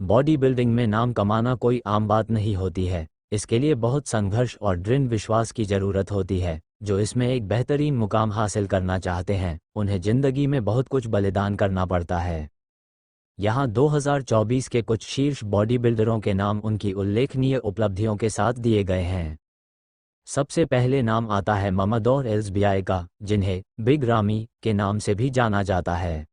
Body building में नाम कमाना कोई आम बात नहीं होती है। इसके लिए बहुत संघर्ष और दृढ़ विश्वास की ज़रूरत होती है। जो इसमें एक बेहतरीन मुकाम हासिल करना चाहते हैं, उन्हें ज़िंदगी में बहुत कुछ बलिदान करना पड़ता है। यहाँ 2024 के कुछ शीर्ष बॉडी बिल्डरों के नाम उनकी उल्लेखनीय उपलब्धियों के साथ दिए गए हैं। सबसे पहले नाम आता है ममदौर एल्सबियाई का, जिन्हें बिग रामी के नाम से भी जाना जाता है।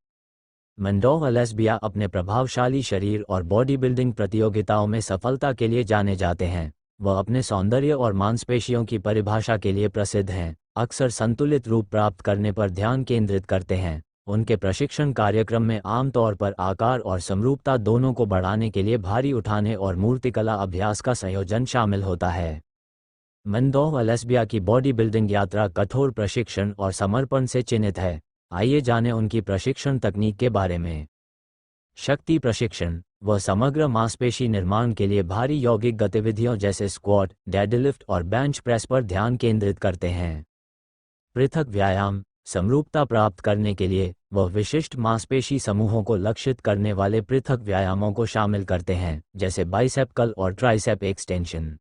मंडोव एल्सबिया अपने प्रभावशाली शरीर और बॉडी बिल्डिंग प्रतियोगिताओं में सफलता के लिए जाने जाते हैं। वह अपने सौंदर्य और मांसपेशियों की परिभाषा के लिए प्रसिद्ध हैं, अक्सर संतुलित रूप प्राप्त करने पर ध्यान केंद्रित करते हैं। उनके प्रशिक्षण कार्यक्रम में आमतौर पर आकार और समरूपता दोनों को बढ़ाने के लिए भारी उठाने और मूर्तिकला अभ्यास का संयोजन शामिल होता है। मंडोव एल्सबिया की बॉडी बिल्डिंग यात्रा कठोर प्रशिक्षण और समर्पण से चिन्हित है। आइए जानें उनकी प्रशिक्षण तकनीक के बारे में। शक्ति प्रशिक्षण। वह समग्र मांसपेशी निर्माण के लिए भारी यौगिक गतिविधियों जैसे स्क्वाट, डेडलिफ्ट और बेंच प्रेस पर ध्यान केंद्रित करते हैं। पृथक व्यायाम। समरूपता प्राप्त करने के लिए वह विशिष्ट मांसपेशी समूहों को लक्षित करने वाले पृथक व्यायामों को शामिल करते हैं, जैसे बाइसेप कर्ल और ट्राइसेप एक्सटेंशन।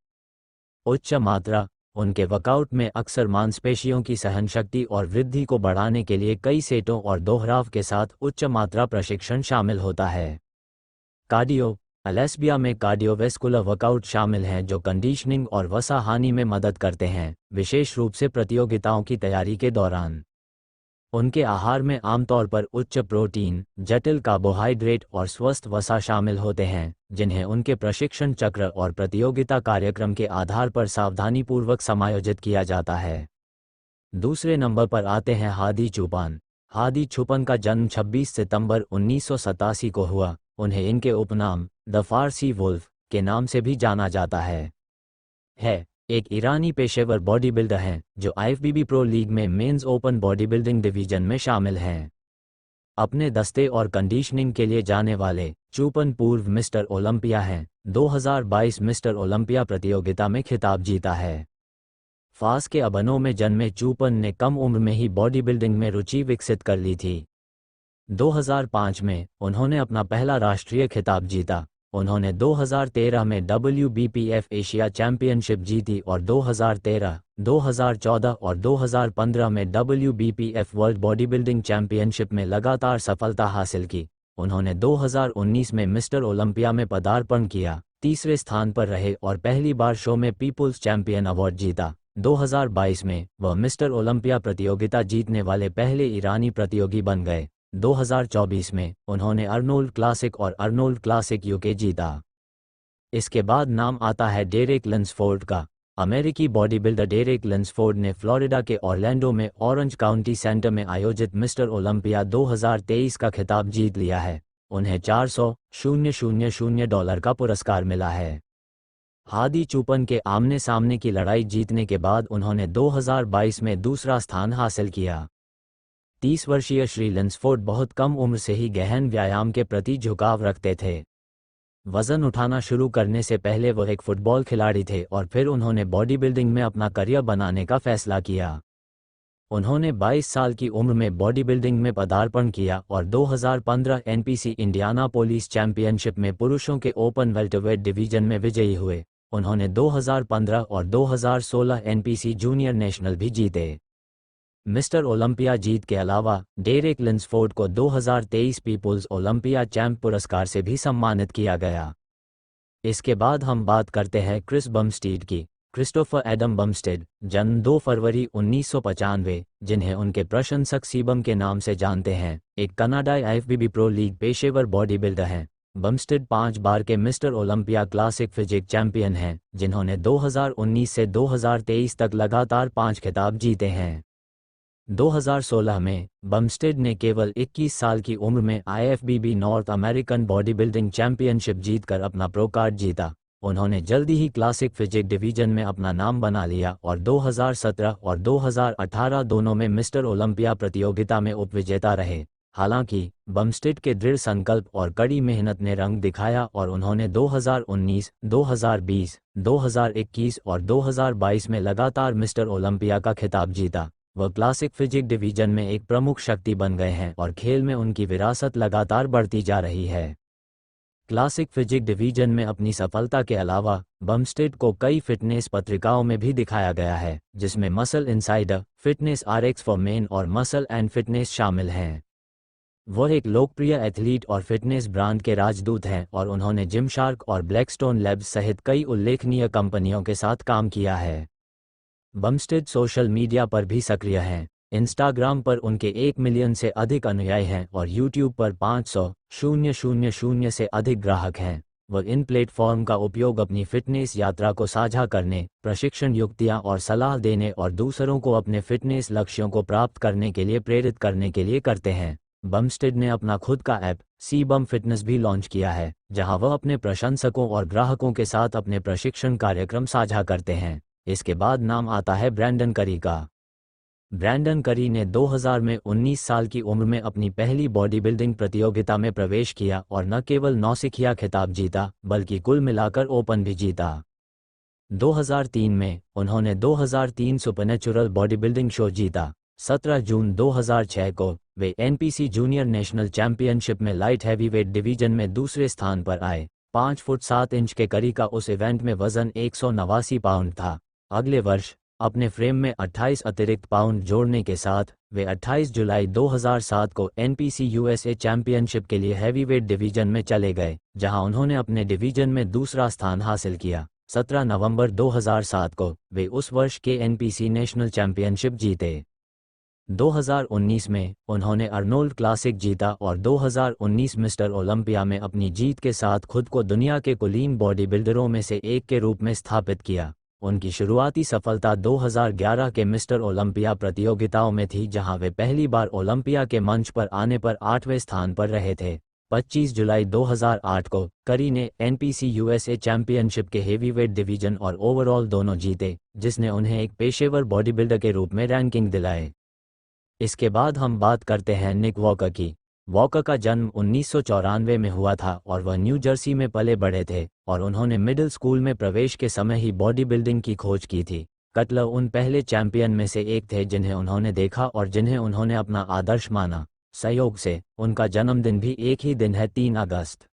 उच्च मात्रा। उनके वर्कआउट में अक्सर मांसपेशियों की सहनशक्ति और वृद्धि को बढ़ाने के लिए कई सेटों और दोहराव के साथ उच्च मात्रा प्रशिक्षण शामिल होता है। कार्डियो। एल्सबिया में कार्डियोवैस्कुलर वर्कआउट शामिल हैं जो कंडीशनिंग और वसा हानि में मदद करते हैं, विशेष रूप से प्रतियोगिताओं की तैयारी के दौरान। उनके आहार में आमतौर पर उच्च प्रोटीन, जटिल कार्बोहाइड्रेट और स्वस्थ वसा शामिल होते हैं, जिन्हें उनके प्रशिक्षण चक्र और प्रतियोगिता कार्यक्रम के आधार पर सावधानीपूर्वक समायोजित किया जाता है। दूसरे नंबर पर आते हैं हादी चुपान। हादी चुपन का जन्म 26 सितंबर 1987 को हुआ। उन्हें इनके उपनाम द फारसी वुल्फ के नाम से भी जाना जाता है। एक ईरानी पेशेवर बॉडी बिल्डर हैं जो आईएफबीबी प्रो लीग में men's open body building division में शामिल हैं। अपने दस्ते और कंडीशनिंग के लिए जाने वाले चुपन पूर्व मिस्टर ओलंपिया हैं। 2022 मिस्टर ओलंपिया प्रतियोगिता में खिताब जीता है। फास के अबनों में जन्मे चुपन ने कम उम्र में ही बॉडी बिल्डिंग में रुचि विकसित कर ली थी। 2005 में उन्होंने अपना पहला राष्ट्रीय खिताब जीता। उन्होंने 2013 में WBPF एशिया चैंपियनशिप जीती और 2013, 2014 और 2015 में WBPF world body building championship में लगातार सफलता हासिल की। उन्होंने 2019 में मिस्टर ओलंपिया में पदार्पण किया, तीसरे स्थान पर रहे और पहली बार शो में पीपुल्स चैंपियन अवार्ड जीता। 2022 में वह मिस्टर ओलंपिया प्रतियोगिता जीतने वाले पहले ईरानी प्रतियोगी बन गए। 2024 में उन्होंने अर्नोल्ड क्लासिक और अर्नोल्ड क्लासिक यूके जीता। इसके बाद नाम आता है डेरेक लंसफोर्ड का। अमेरिकी बॉडी बिल्डर डेरेक लंसफोर्ड ने फ्लोरिडा के ऑरलैंडो में ऑरेंज काउंटी सेंटर में आयोजित मिस्टर ओलंपिया 2023 का खिताब जीत लिया है। उन्हें $400,000 का पुरस्कार मिला है। हादी चुपन के आमने सामने की लड़ाई जीतने के बाद उन्होंने 2022 में दूसरा स्थान हासिल किया। 30 वर्षीय श्री लंसफोर्ड बहुत कम उम्र से ही गहन व्यायाम के प्रति झुकाव रखते थे। वजन उठाना शुरू करने से पहले वह एक फुटबॉल खिलाड़ी थे और फिर उन्होंने बॉडी बिल्डिंग में अपना करियर बनाने का फैसला किया। उन्होंने 22 साल की उम्र में बॉडी बिल्डिंग में पदार्पण किया और 2015 NPC इंडियानापोलिस चैंपियनशिप में पुरुषों के ओपन वेल्टरवेट डिवीजन में विजयी हुए। उन्होंने 2015 और 2016 NPC जूनियर नेशनल भी जीते। मिस्टर ओलंपिया जीत के अलावा डेरेक लंसफोर्ड को 2023 पीपुल्स ओलंपिया चैंप पुरस्कार से भी सम्मानित किया गया। इसके बाद हम बात करते हैं क्रिस बमस्टेड की। क्रिस्टोफर एडम बमस्टेड, जन्म 2 फरवरी 1995, जिन्हें उनके प्रशंसक सीबम के नाम से जानते हैं, एक कनाडाई आईएफबीबी प्रो लीग पेशेवर बॉडी बिल्डर हैं। बमस्टेड 5 बार के mister Olympia classic physique champion हैं, जिन्होंने 2019 से 2023 तक लगातार 5 खिताब जीते हैं। 2016 में बमस्टेड ने केवल 21 साल की उम्र में IFBB North American body building championship जीतकर अपना प्रो कार्ड जीता। उन्होंने जल्दी ही क्लासिक फिजिक डिवीजन में अपना नाम बना लिया और 2017 और 2018 दोनों में मिस्टर ओलंपिया प्रतियोगिता में उपविजेता रहे। हालांकि बमस्टेड के दृढ़ संकल्प और कड़ी मेहनत ने रंग दिखाया और उन्होंने 2019, 2020, 2021 और 2022 में लगातार मिस्टर ओलंपिया का खिताब जीता। वह क्लासिक फिजिक डिवीजन में एक प्रमुख शक्ति बन गए हैं और खेल में उनकी विरासत लगातार बढ़ती जा रही है। क्लासिक फिजिक डिवीजन में अपनी सफलता के अलावा बम्स्टेड को कई फिटनेस पत्रिकाओं में भी दिखाया गया है, जिसमें muscle insider, fitness RX for main और मसल एंड फिटनेस शामिल हैं। वह एक लोकप्रिय एथलीट और फिटनेस ब्रांड के राजदूत हैं और उन्होंने जिमशार्क और ब्लैकस्टोन लैब्स सहित कई उल्लेखनीय कंपनियों के साथ काम किया है। बम्स्टेड सोशल मीडिया पर भी सक्रिय हैं। इंस्टाग्राम पर उनके 1 मिलियन से अधिक अनुयायी हैं और यूट्यूब पर 500,000 से अधिक ग्राहक हैं। वह इन प्लेटफॉर्म का उपयोग अपनी फिटनेस यात्रा को साझा करने, प्रशिक्षण युक्तियाँ और सलाह देने और दूसरों को अपने फिटनेस लक्ष्यों को प्राप्त करने के लिए प्रेरित करने के लिए करते हैं। बम्स्टेड ने अपना खुद का ऐप सीबम फिटनेस भी लॉन्च किया है, जहां वह अपने प्रशंसकों और ग्राहकों के साथ अपने प्रशिक्षण कार्यक्रम साझा करते हैं। इसके बाद नाम आता है ब्रैंडन करी का। ब्रैंडन करी ने 2000 में 19 साल की उम्र में अपनी पहली बॉडी बिल्डिंग प्रतियोगिता में प्रवेश किया और न केवल नौसिखिया खिताब जीता बल्कि कुल मिलाकर ओपन भी जीता। 2003 में उन्होंने 2003 सुपरनैचुरल बॉडी बिल्डिंग शो जीता। 17 जून 2006 को वे एनपीसी जूनियर नेशनल चैंपियनशिप में लाइट हैवीवेट डिवीजन में दूसरे स्थान पर आए। 5 फुट 7 इंच के करी का उस इवेंट में वजन 189 पाउंड था। अगले वर्ष अपने फ्रेम में 28 अतिरिक्त पाउंड जोड़ने के साथ वे 28 जुलाई 2007 को एनपीसी यूएसए चैंपियनशिप के लिए हैवीवेट डिवीजन में चले गए, जहां उन्होंने अपने डिवीजन में दूसरा स्थान हासिल किया। 17 नवंबर 2007 को वे उस वर्ष के एनपीसी नेशनल चैंपियनशिप जीते। 2019 में उन्होंने अर्नोल्ड क्लासिक जीता और 2019 मिस्टर ओलंपिया में अपनी जीत के साथ खुद को दुनिया के कुलीन बॉडी बिल्डरों में से एक के रूप में स्थापित किया। उनकी शुरुआती सफलता 2011 के मिस्टर ओलंपिया प्रतियोगिताओं में थी, जहां वे पहली बार ओलंपिया के मंच पर आने पर 8वें स्थान पर रहे थे। 25 जुलाई 2008 को करी ने एनपीसी यूएसए चैंपियनशिप के हेवीवेट डिवीजन और ओवरऑल दोनों जीते, जिसने उन्हें एक पेशेवर बॉडी बिल्डर के रूप में रैंकिंग दिलाए। इसके बाद हम बात करते हैं निक वॉकर की। वॉकर का जन्म 1994 में हुआ था और वह न्यू जर्सी में पले बढ़े थे और उन्होंने मिडिल स्कूल में प्रवेश के समय ही बॉडी बिल्डिंग की खोज की थी। कटलर उन पहले चैंपियन में से एक थे जिन्हें उन्होंने देखा और जिन्हें उन्होंने अपना आदर्श माना। संयोग से उनका जन्मदिन भी एक ही दिन है, 3 अगस्त।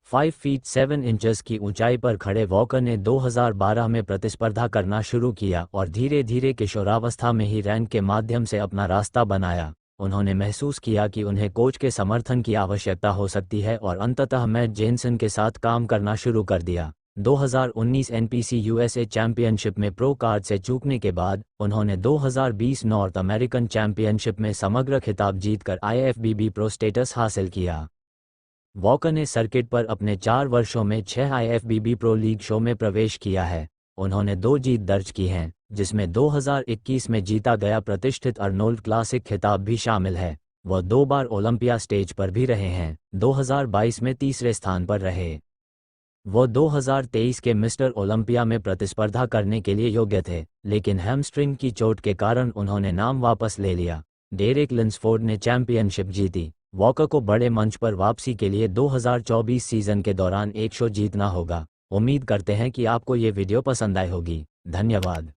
5 फीट 7 इंचेस की ऊंचाई पर खड़े वॉकर ने 2012 में प्रतिस्पर्धा करना शुरू किया और धीरे धीरे किशोरावस्था में ही रैंक के माध्यम से अपना रास्ता बनाया। उन्होंने महसूस किया कि उन्हें कोच के समर्थन की आवश्यकता हो सकती है और अंततः मैट जेनसन के साथ काम करना शुरू कर दिया। 2019 एनपीसी यूएसए चैंपियनशिप में प्रो कार्ड से चूकने के बाद उन्होंने 2020 नॉर्थ अमेरिकन चैंपियनशिप में समग्र खिताब जीतकर आईएफबीबी प्रो स्टेटस हासिल किया। वॉकर ने सर्किट पर अपने 4 वर्षों में 6 आईएफबीबी प्रो लीग शो में प्रवेश किया है। उन्होंने 2 जीत दर्ज की हैं, जिसमें 2021 में जीता गया प्रतिष्ठित अर्नोल्ड क्लासिक खिताब भी शामिल है। वह 2 बार ओलंपिया स्टेज पर भी रहे हैं। 2022 में तीसरे स्थान पर रहे। वो 2023 के मिस्टर ओलंपिया में प्रतिस्पर्धा करने के लिए योग्य थे, लेकिन हैमस्ट्रिंग की चोट के कारण उन्होंने नाम वापस ले लिया। डेरेक लिंसफोर्ड ने चैंपियनशिप जीती। वॉकर को बड़े मंच पर वापसी के लिए 2024 सीजन के दौरान एक शो जीतना होगा। उम्मीद करते हैं कि आपको ये वीडियो पसंद आई होगी। धन्यवाद।